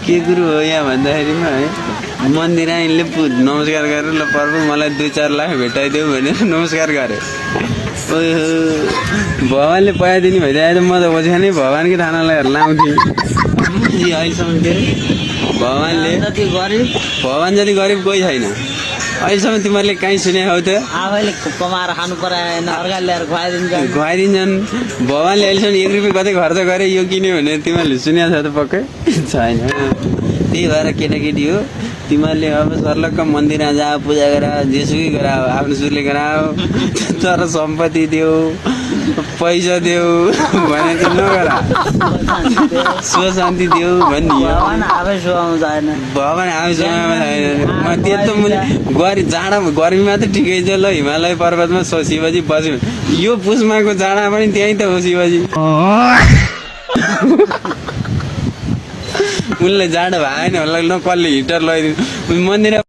के कुरो हो यहाँ भन्दाखेरिमा है मन्दिर यिनले नमस्कार गरेर ल प्रभु मलाई 2-4 लाख भेटाइदेऊ भनेर नमस्कार गरे। ओहो भगवान्ले पैसा दिने भइदिए त म त ओछ्यानै भगवान्कै थानालाई लाउँथेँ। अहिलेसम्म के अरे भगवान्ले भगवान् जति गरिब कोही छैन। अहिलेसम्म तिमीहरूले कहीँ सुने हौ त? आफैले कमाएर खानु पराएन, अर्काले ल्याएर खुवाइदिन्छन्। भगवान्ले अहिलेसम्म 1 रुपियाँ कतै खर्च गरे यो किन्यो भने तिमीहरूले सुनेको छ त? पक्कै छैन। त्यही भएर केटाकेटी हो तिमीहरूले अब सर्लक्क मन्दिरमा जा, पूजा गर, जेसुकै गर, आफ्नो सुरले गराओ, तर सम्पत्ति देऊ, पैसा देऊ भने चाहिँ नगर, सुख शान्ति देऊ भन्ने भगवान् आफै सुहाउनु छैन। भगवान् आफै समयमा छैन। त्यस्तो गरी जाडा गर्मी मात्रै ठिकै छ। ल हिमालय पर्वतमा शिवजी बस्यो, यो पुसमाको जाडा पनि त्यहीँ त हो शिवजी। उनलाई जाडो भएन होला, न कसले हिटर लगाइदिनु मन्दिर